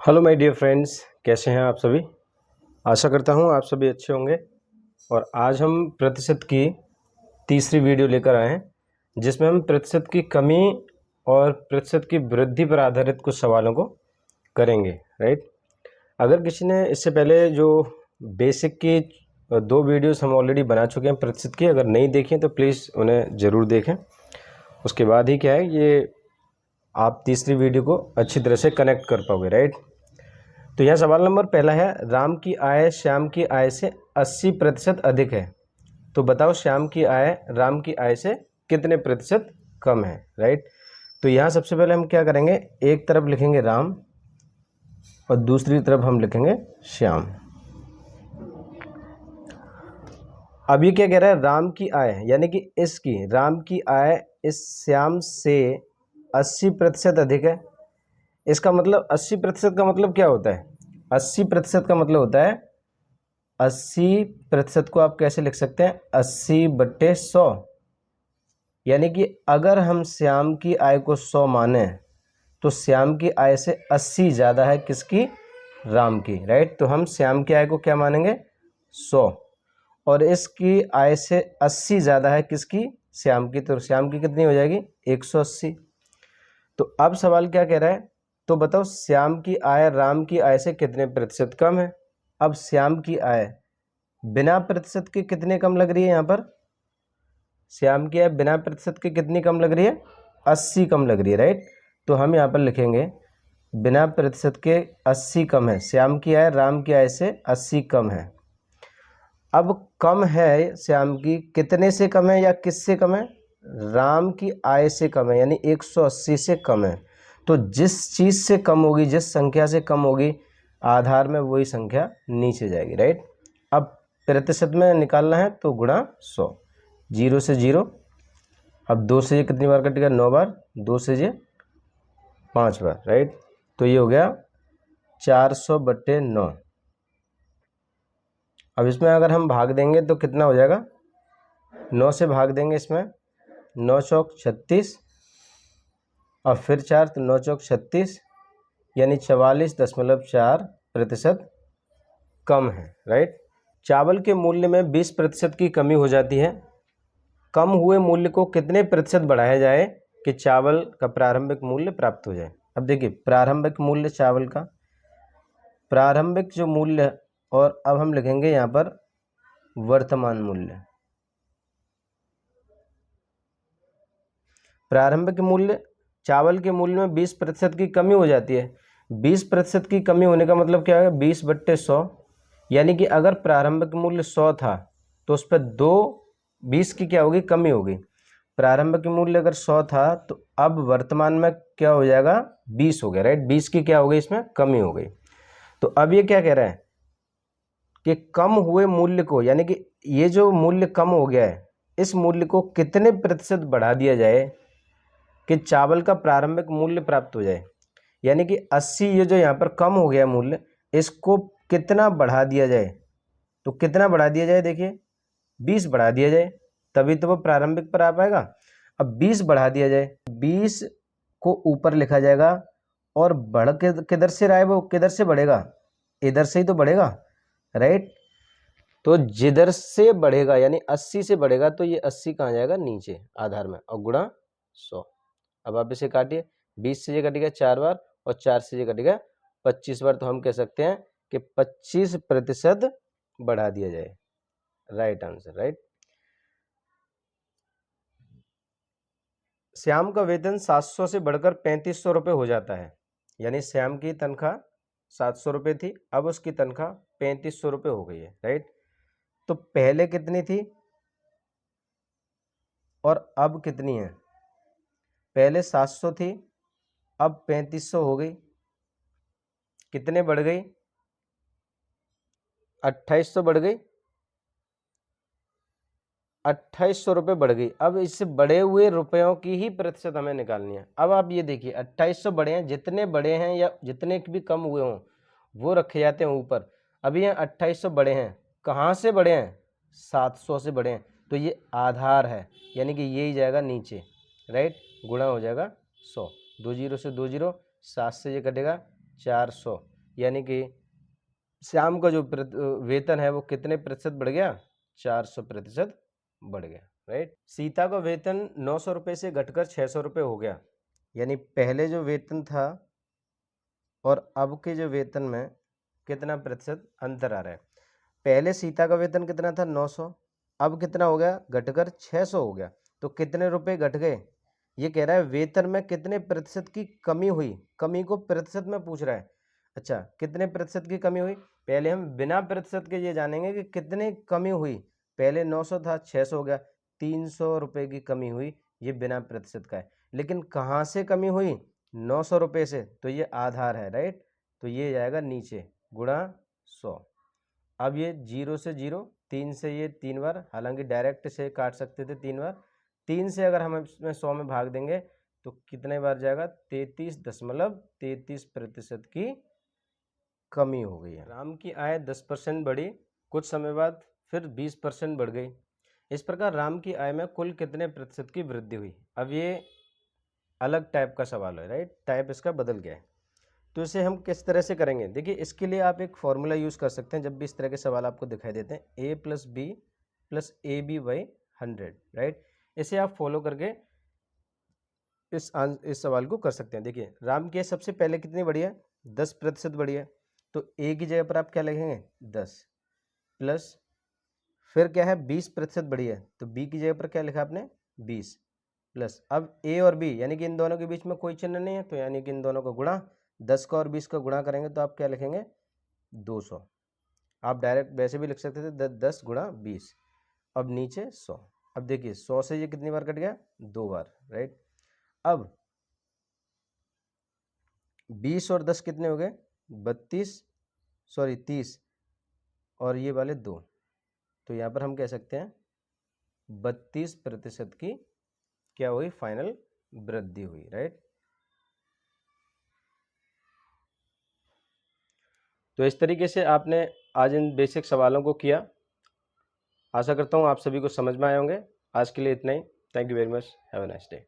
Hello my dear friends, कैसे हैं आप सभी। आशा करता हूं आप सभी अच्छे होंगे। और आज हम प्रतिशत की तीसरी वीडियो लेकर आए हैं, जिसमें हम प्रतिशत की कमी और प्रतिशत की वृद्धि पर आधारित कुछ सवालों को करेंगे। राइट। अगर किसी ने इससे पहले जो बेसिक की दो वीडियोस हम ऑलरेडी बना चुके हैं प्रतिशत की, अगर नहीं देखें तो प्लीज़ उन्हें ज़रूर देखें। उसके बाद ही क्या है, ये आप तीसरी वीडियो को अच्छी तरह से कनेक्ट कर पाओगे। राइट। तो यह सवाल नंबर पहला है, राम की आय श्याम की आय से 80% अधिक है, तो बताओ श्याम की आय राम की आय से कितने प्रतिशत कम है। राइट। तो यहाँ सबसे पहले हम क्या करेंगे, एक तरफ लिखेंगे राम और दूसरी तरफ हम लिखेंगे श्याम। अब ये क्या कह रहा है, राम की आय यानी कि इसकी राम की आय इस श्याम से 80% अधिक है। इसका मतलब 80% का मतलब क्या होता है, 80% का मतलब होता है 80% को आप कैसे लिख सकते हैं, 80/100। यानी कि अगर हम श्याम की आय को 100 माने तो श्याम की आय से 80 ज़्यादा है किसकी, राम की। राइट। तो हम श्याम की आय को क्या मानेंगे, 100, और इसकी आय से 80 ज़्यादा है किसकी, श्याम की। तो श्याम की कितनी हो जाएगी, 180। तो अब सवाल क्या कह रहा है, तो बताओ श्याम की आय राम की आय से कितने प्रतिशत कम है। अब श्याम की आय बिना प्रतिशत के कितने कम लग रही है, यहाँ पर श्याम की आय बिना प्रतिशत के कितनी कम लग रही है, 80 कम लग रही है। राइट। तो हम यहाँ पर लिखेंगे बिना प्रतिशत के 80 कम है, श्याम की आय राम की आय से 80 कम है। अब कम है श्याम की, कितने से कम है या किससे कम है, राम की आय से कम है, यानी 180 से कम है। तो जिस चीज़ से कम होगी, जिस संख्या से कम होगी, आधार में वही संख्या नीचे जाएगी। राइट। अब प्रतिशत में निकालना है तो गुणा 100, 0 से 0। अब 2 से ये कितनी बार कटेगा, 9 बार, 2 से ये 5 बार। राइट। तो ये हो गया 400/9। अब इसमें अगर हम भाग देंगे तो कितना हो जाएगा, 9 से भाग देंगे इसमें, 9 चौक 36 और फिर 4, तो 9 चौक 36, यानी 44.4% कम है। राइट। चावल के मूल्य में 20% की कमी हो जाती है, कम हुए मूल्य को कितने प्रतिशत बढ़ाया जाए कि चावल का प्रारंभिक मूल्य प्राप्त हो जाए। अब देखिए, प्रारंभिक मूल्य चावल का, प्रारंभिक जो मूल्य, और अब हम लिखेंगे यहाँ पर वर्तमान मूल्य। प्रारंभिक मूल्य, चावल के मूल्य में 20% की कमी हो जाती है। 20% की कमी होने का मतलब क्या है, 20/100, यानी कि अगर प्रारंभिक मूल्य 100 था तो उस पर 20 की क्या होगी, कमी होगी। प्रारंभिक मूल्य अगर 100 था तो अब वर्तमान में क्या हो जाएगा, 20 हो गया। राइट। 20 की क्या हो गई, इसमें कमी हो गई। तो अब ये क्या कह रहा है कि कम हुए मूल्य को, यानी कि ये जो मूल्य कम हो गया है, इस मूल्य को कितने प्रतिशत बढ़ा दिया जाए कि चावल का प्रारंभिक मूल्य प्राप्त हो जाए। यानी कि 80, ये जो यहाँ पर कम हो गया मूल्य, इसको कितना बढ़ा दिया जाए। तो कितना बढ़ा दिया जाए, देखिए 20 बढ़ा दिया जाए, तभी तो वो प्रारंभिक पर आ पाएगा। अब 20 बढ़ा दिया जाए, 20 को ऊपर लिखा जाएगा, और बढ़ के किधर से रहा है, वो किधर से बढ़ेगा, इधर से ही तो बढ़ेगा। राइट। तो जिधर से बढ़ेगा यानी 80 से बढ़ेगा, तो ये 80 कहाँ जाएगा, नीचे आधार में, और गुणा 100। अब आप इसे काटिए, 20 से ये कटेगा 4 बार और 4 से ये कटेगा 25 बार। तो हम कह सकते हैं कि 25% बढ़ा दिया जाए। Right answer. राइट। श्याम का वेतन 700 से बढ़कर 3500 रुपये हो जाता है, यानी श्याम की तनख्वाह 700 रुपये थी, अब उसकी तनख्वाह 3500 रुपये हो गई है। राइट। तो पहले कितनी थी और अब कितनी है, पहले 700 थी, अब 3500 हो गई, कितने बढ़ गई, 2800 बढ़ गई, 2800 रुपये बढ़ गई। अब इससे बढ़े हुए रुपयों की ही प्रतिशत हमें निकालनी है। अब आप ये देखिए, 2800 बढ़े हैं, जितने बढ़े हैं या जितने भी कम हुए हों वो रखे जाते हैं ऊपर। अभी यहाँ 2800 बढ़े हैं, कहाँ से बढ़े हैं, 700 से बढ़े हैं, तो ये आधार है, यानी कि ये ही जाएगा नीचे। राइट। गुणा हो जाएगा 100, 2 0 से 2 0, 7 से ये कटेगा 400, यानी कि श्याम का जो वेतन है वो कितने प्रतिशत बढ़ गया, 400% बढ़ गया, राइट। सीता का वेतन 900 रुपये से घटकर 600 रुपये हो गया, यानी पहले जो वेतन था और अब के जो वेतन में कितना प्रतिशत अंतर आ रहा है। पहले सीता का वेतन कितना था, 900, अब कितना हो गया, घटकर 600 हो गया। तो कितने रुपए घट गए, ये कह रहा है वेतन में कितने प्रतिशत की कमी हुई, कमी को प्रतिशत में पूछ रहा है। अच्छा, कितने प्रतिशत की कमी हुई, पहले हम बिना प्रतिशत के ये जानेंगे कि कितने कमी हुई। पहले 900 था, 600 हो गया, 300 रुपये की कमी हुई, ये बिना प्रतिशत का है। लेकिन कहाँ से कमी हुई, 900 रुपये से, तो ये आधार है, राइट। तो ये जाएगा नीचे गुणा 100। अब ये 0 से 0, 3 से ये 3 बार, हालांकि डायरेक्ट से काट सकते थे 3 बार, 3 से अगर हम इसमें 100 में भाग देंगे तो कितने बार जाएगा, 33.33% की कमी हो गई है। राम की आय 10% बढ़ी, कुछ समय बाद फिर 20% बढ़ गई। इस प्रकार राम की आय में कुल कितने प्रतिशत की वृद्धि हुई। अब ये अलग टाइप का सवाल है, राइट, टाइप इसका बदल गया है। तो इसे हम किस तरह से करेंगे, देखिए इसके लिए आप एक फॉर्मूला यूज़ कर सकते हैं। जब भी इस तरह के सवाल आपको दिखाई देते हैं, a + b + ab / 100, राइट। इसे आप फॉलो करके इस सवाल को कर सकते हैं। देखिए राम की सबसे पहले कितनी बढ़ी है, 10% बढ़ी है। तो a की जगह पर आप क्या लिखेंगे, 10 प्लस, फिर क्या है 20% बढ़ी है, तो b की जगह पर क्या लिखा आपने, 20 प्लस। अब a और b यानी कि इन दोनों के बीच में कोई चिन्ह नहीं है, तो यानी कि इन दोनों का गुणा, 10 का और 20 का गुणा करेंगे तो आप क्या लिखेंगे, 200। आप डायरेक्ट वैसे भी लिख सकते थे 10 गुणा 20। अब नीचे 100। अब देखिए 100 से ये कितनी बार कट गया, 2 बार, राइट। अब 20 और 10 कितने हो गए, 30 और ये वाले 2, तो यहाँ पर हम कह सकते हैं 32% की क्या हुई, फाइनल वृद्धि हुई, राइट। तो इस तरीके से आपने आज इन बेसिक सवालों को किया। आशा करता हूँ आप सभी को समझ में आए होंगे। आज के लिए इतना ही। Thank you very much. Have a nice day.